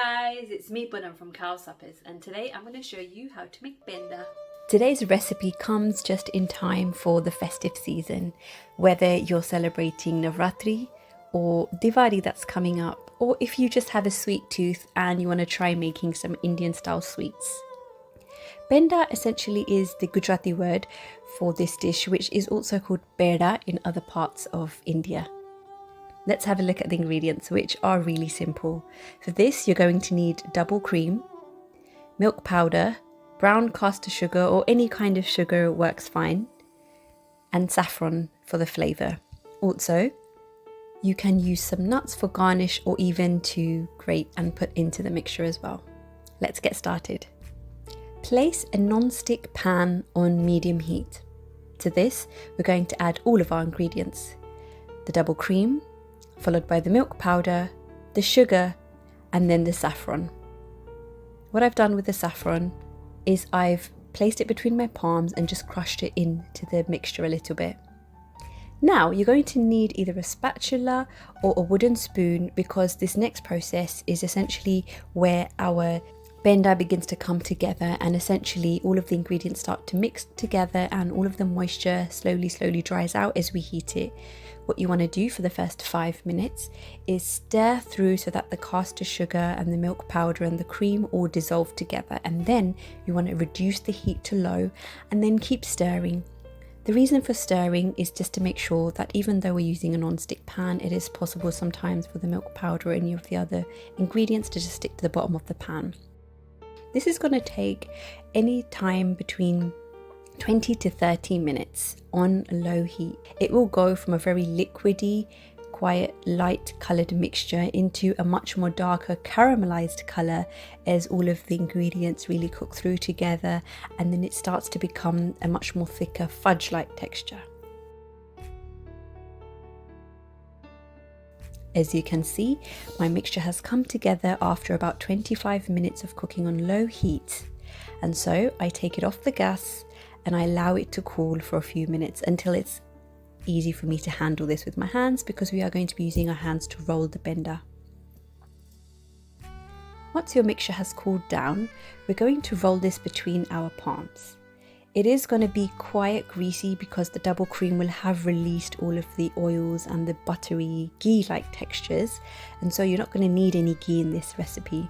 guys, it's me Punam from Khao and today I'm going to show you how to make Penda. Today's recipe comes just in time for the festive season, whether you're celebrating Navratri or Diwali that's coming up, or if you just have a sweet tooth and you want to try making some Indian style sweets. Penda essentially is the Gujarati word for this dish, which is also called Peda in other parts of India. Let's have a look at the ingredients, which are really simple. For this, you're going to need double cream, milk powder, brown castor sugar or any kind of sugar works fine, and saffron for the flavour. Also, you can use some nuts for garnish or even to grate and put into the mixture as well. Let's get started. Place a non-stick pan on medium heat. To this, we're going to add all of our ingredients. The double cream, followed by the milk powder, the sugar, and then the saffron. What I've done with the saffron is I've placed it between my palms and just crushed it into the mixture a little bit. Now you're going to need either a spatula or a wooden spoon, because this next process is essentially where our Penda begins to come together, and essentially all of the ingredients start to mix together and all of the moisture slowly dries out as we heat it. What you want to do for the first 5 minutes is stir through so that the castor sugar and the milk powder and the cream all dissolve together, and then you want to reduce the heat to low and then keep stirring. The reason for stirring is just to make sure that even though we're using a non-stick pan, it is possible sometimes for the milk powder or any of the other ingredients to just stick to the bottom of the pan. This is going to take any time between 20 to 30 minutes on low heat. It will go from a very liquidy, quiet, light coloured mixture into a much more darker caramelized colour as all of the ingredients really cook through together, and then it starts to become a much more thicker fudge-like texture. As you can see, my mixture has come together after about 25 minutes of cooking on low heat. And so I take it off the gas and I allow it to cool for a few minutes until it's easy for me to handle this with my hands, because we are going to be using our hands to roll the Penda. Once your mixture has cooled down, we're going to roll this between our palms. It is going to be quite greasy because the double cream will have released all of the oils and the buttery ghee-like textures, and so you're not going to need any ghee in this recipe.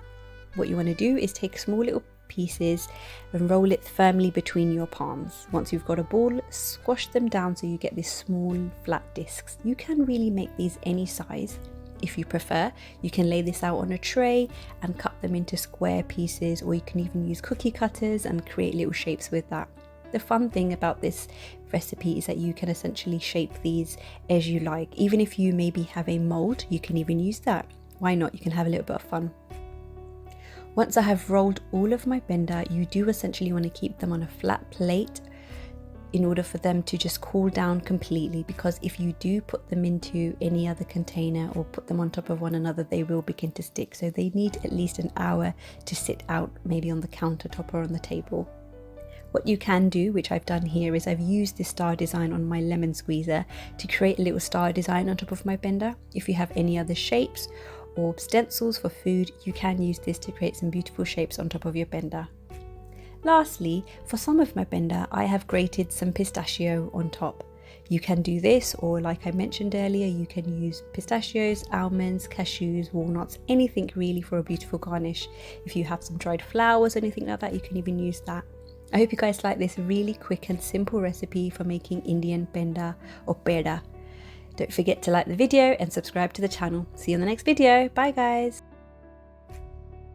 What you want to do is take small little pieces and roll it firmly between your palms. Once you've got a ball, squash them down so you get these small flat discs. You can really make these any size. If you prefer, you can lay this out on a tray and cut them into square pieces, or you can even use cookie cutters and create little shapes with that. The fun thing about this recipe is that you can essentially shape these as you like. Even if you maybe have a mold, you can even use that. Why not? You can have a little bit of fun. Once I have rolled all of my Penda, you do essentially want to keep them on a flat plate in order for them to just cool down completely, because if you do put them into any other container or put them on top of one another, they will begin to stick. So they need at least an hour to sit out, maybe on the countertop or on the table. What you can do, which I've done here, is I've used this star design on my lemon squeezer to create a little star design on top of my Penda. If you have any other shapes or stencils for food, you can use this to create some beautiful shapes on top of your Penda. Lastly, for some of my Penda, I have grated some pistachio on top. You can do this, or like I mentioned earlier, you can use pistachios, almonds, cashews, walnuts, anything really for a beautiful garnish. If you have some dried flowers or anything like that, you can even use that. I hope you guys like this really quick and simple recipe for making Indian Penda or Peda. Don't forget to like the video and subscribe to the channel. See you in the next video. Bye guys.